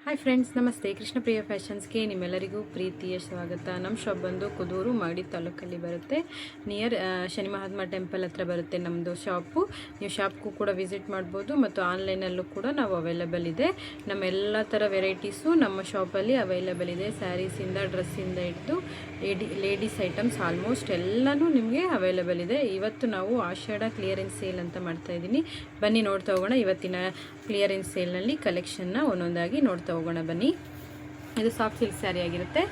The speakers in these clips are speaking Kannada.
ಹಾಯ್ ಫ್ರೆಂಡ್ಸ್, ನಮಸ್ತೆ. ಕೃಷ್ಣಪ್ರಿಯ ಫ್ಯಾಷನ್ಸ್ಗೆ ನಿಮ್ಮೆಲ್ಲರಿಗೂ ಪ್ರೀತಿಯ ಸ್ವಾಗತ. ನಮ್ಮ ಶಾಪ್ ಬಂದು ಕುದೂರು ಮಾಗಡಿ ತಾಲೂಕಲ್ಲಿ ಬರುತ್ತೆ. ನಿಯರ್ ಶನಿ ಮಹಾತ್ಮ ಟೆಂಪಲ್ ಹತ್ರ ಬರುತ್ತೆ ನಮ್ಮದು ಶಾಪು. ನೀವು ಶಾಪ್ಗೂ ಕೂಡ ವಿಸಿಟ್ ಮಾಡ್ಬೋದು ಮತ್ತು ಆನ್ಲೈನಲ್ಲೂ ಕೂಡ ನಾವು ಅವೈಲೇಬಲ್ ಇದೆ. ನಮ್ಮ ಎಲ್ಲ ಥರ ವೆರೈಟೀಸು ನಮ್ಮ ಶಾಪಲ್ಲಿ ಅವೈಲೇಬಲ್ ಇದೆ. ಸ್ಯಾರೀಸಿಂದ ಡ್ರೆಸ್ಸಿಂದ ಹಿಡಿದು ಲೇಡೀಸ್ ಐಟಮ್ಸ್ ಆಲ್ಮೋಸ್ಟ್ ಎಲ್ಲನೂ ನಿಮಗೆ ಅವೈಲೇಬಲ್ ಇದೆ. ಇವತ್ತು ನಾವು ಆಷಾಢ ಕ್ಲಿಯರೆನ್ಸ್ ಸೇಲ್ ಅಂತ ಮಾಡ್ತಾಯಿದ್ದೀನಿ. ಬನ್ನಿ ನೋಡ್ತಾ ಹೋಗೋಣ. ಇವತ್ತಿನ ಕ್ಲಿಯರೆನ್ಸ್ ಸೇಲ್ನಲ್ಲಿ ಕಲೆಕ್ಷನ್ನ ಒಂದೊಂದಾಗಿ ನೋಡ್ತಾ ಹೋಗೋಣ ಬನ್ನಿ. ಇದು ಸಾಫ್ಟ್ ಸಿಲ್ಕ್ ಸ್ಯಾರಿ ಆಗಿರುತ್ತೆ.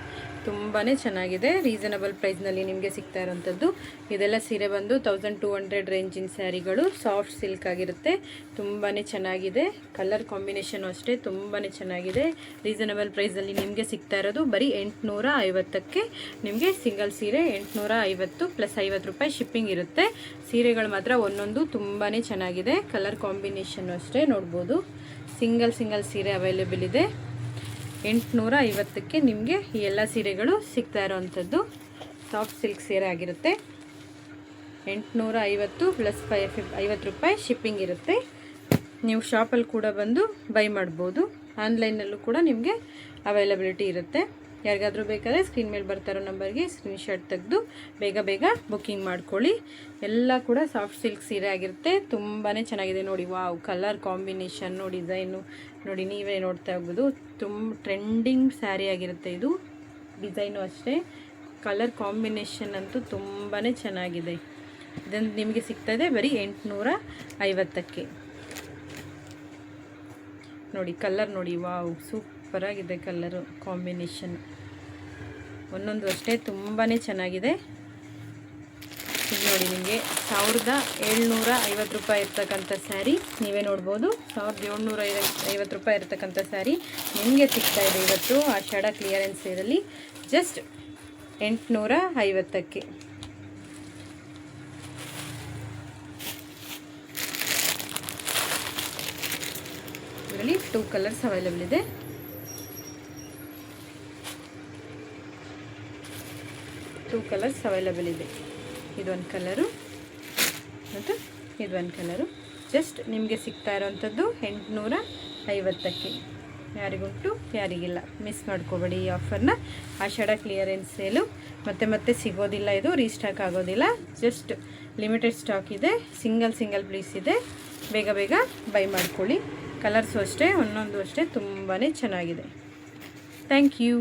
ತುಂಬಾ ಚೆನ್ನಾಗಿದೆ. ರೀಸನಬಲ್ ಪ್ರೈಸ್ನಲ್ಲಿ ನಿಮಗೆ ಸಿಗ್ತಾ ಇರೋಂಥದ್ದು. ಇದೆಲ್ಲ ಸೀರೆ ಬಂದು 1200 ರೇಂಜಿನ ಸ್ಯಾರಿಗಳು. ಸಾಫ್ಟ್ ಸಿಲ್ಕ್ ಆಗಿರುತ್ತೆ. ತುಂಬಾ ಚೆನ್ನಾಗಿದೆ. ಕಲರ್ ಕಾಂಬಿನೇಷನು ಅಷ್ಟೇ ತುಂಬಾ ಚೆನ್ನಾಗಿದೆ. ರೀಸನಬಲ್ ಪ್ರೈಸಲ್ಲಿ ನಿಮಗೆ ಸಿಗ್ತಾ ಇರೋದು ಬರೀ 850ಕ್ಕೆ ನಿಮಗೆ ಸಿಂಗಲ್ ಸೀರೆ 850 ಪ್ಲಸ್ 50 ರೂಪಾಯಿ ಶಿಪ್ಪಿಂಗ್ ಇರುತ್ತೆ. ಸೀರೆಗಳು ಮಾತ್ರ ಒಂದೊಂದು ತುಂಬಾ ಚೆನ್ನಾಗಿದೆ. ಕಲರ್ ಕಾಂಬಿನೇಷನ್ನು ಅಷ್ಟೇ ನೋಡ್ಬೋದು. ಸಿಂಗಲ್ ಸೀರೆ ಅವೈಲೇಬಲ್ ಇದೆ. 850ಕ್ಕೆ ನಿಮಗೆ ಈ ಎಲ್ಲ ಸೀರೆಗಳು ಸಿಗ್ತಾ ಇರೋವಂಥದ್ದು. ಸಾಫ್ಟ್ ಸಿಲ್ಕ್ ಸೀರೆ ಆಗಿರುತ್ತೆ. 850 ಪ್ಲಸ್ 50 ರೂಪಾಯಿ ಶಿಪ್ಪಿಂಗ್ ಇರುತ್ತೆ. ನೀವು ಶಾಪಲ್ಲಿ ಕೂಡ ಬಂದು ಬೈ ಮಾಡ್ಬೋದು. ಆನ್ಲೈನಲ್ಲೂ ಕೂಡ ನಿಮಗೆ ಅವೈಲಬಿಲಿಟಿ ಇರುತ್ತೆ. ಯಾರಿಗಾದರೂ ಬೇಕಾದರೆ ಸ್ಕ್ರೀನ್ ಮೇಲೆ ಬರ್ತಾ ಇರೋ ನಂಬರ್ಗೆ ಸ್ಕ್ರೀನ್ಶಾಟ್ ತೆಗೆದು ಬೇಗ ಬುಕ್ಕಿಂಗ್ ಮಾಡ್ಕೊಳ್ಳಿ. ಎಲ್ಲ ಕೂಡ ಸಾಫ್ಟ್ ಸಿಲ್ಕ್ ಸೀರೆ ಆಗಿರುತ್ತೆ. ತುಂಬಾ ಚೆನ್ನಾಗಿದೆ ನೋಡಿ. ವಾವ್, ಕಲರ್ ಕಾಂಬಿನೇಷನ್ನು, ಡಿಸೈನು ನೋಡಿ, ನೀವೇ ನೋಡ್ತಾ ಹೋಗ್ಬೋದು. ಟ್ರೆಂಡಿಂಗ್ ಸ್ಯಾರಿ ಆಗಿರುತ್ತೆ ಇದು. ಡಿಸೈನು ಅಷ್ಟೇ. ಕಲರ್ ಕಾಂಬಿನೇಷನ್ ಅಂತೂ ತುಂಬಾ ಚೆನ್ನಾಗಿದೆ. ಇದನ್ನು ನಿಮಗೆ ಸಿಗ್ತಾಯಿದೆ ಬರೀ 850ಕ್ಕೆ. ನೋಡಿ ಕಲರ್ ನೋಡಿ, ವಾವ್, ಸೂಪರಾಗಿದೆ ಕಲರು ಕಾಂಬಿನೇಷನ್. ಒಂದೊಂದು ಅಷ್ಟೇ ತುಂಬಾ ಚೆನ್ನಾಗಿದೆ. ಇದು ನೋಡಿ, ನಿಮಗೆ 1750 ರೂಪಾಯಿ ಇರ್ತಕ್ಕಂಥ ಸ್ಯಾರಿ ನೀವೇ ನೋಡ್ಬೋದು. 1750 ರೂಪಾಯಿ ಇರ್ತಕ್ಕಂಥ ಸ್ಯಾರಿ ನಿಮಗೆ ಸಿಗ್ತಾ ಇದೆ ಇವತ್ತು ಆಷಾಢ ಕ್ಲಿಯರೆನ್ಸ್ ಸೇಲಲ್ಲಿ ಜಸ್ಟ್ 850ಕ್ಕೆ. ಇದರಲ್ಲಿ 2 ಕಲರ್ಸ್ ಅವೈಲೇಬಲ್ ಇದೆ. ಇದೊಂದು ಕಲರು ಮತ್ತು ಇದೊಂದು ಕಲರು. ಜಸ್ಟ್ ನಿಮಗೆ ಸಿಗ್ತಾ ಇರೋವಂಥದ್ದು 850ಕ್ಕೆ. ಯಾರಿಗುಂಟು ಯಾರಿಗಿಲ್ಲ, ಮಿಸ್ ಮಾಡ್ಕೋಬೇಡಿ ಈ ಆಫರ್ನ. ಆಷಾಢ ಕ್ಲಿಯರೆನ್ಸ್ ಸೇಲು ಮತ್ತೆ ಸಿಗೋದಿಲ್ಲ. ಇದು ರೀಸ್ಟಾಕ್ ಆಗೋದಿಲ್ಲ. ಜಸ್ಟ್ ಲಿಮಿಟೆಡ್ ಸ್ಟಾಕ್ ಇದೆ. ಸಿಂಗಲ್ ಪೀಸ್ ಇದೆ. ಬೇಗ ಬೈ ಮಾಡ್ಕೊಳ್ಳಿ. ಕಲರ್ಸು ಅಷ್ಟೇ, ಒಂದೊಂದು ಅಷ್ಟೇ ತುಂಬಾ ಚೆನ್ನಾಗಿದೆ. Thank you.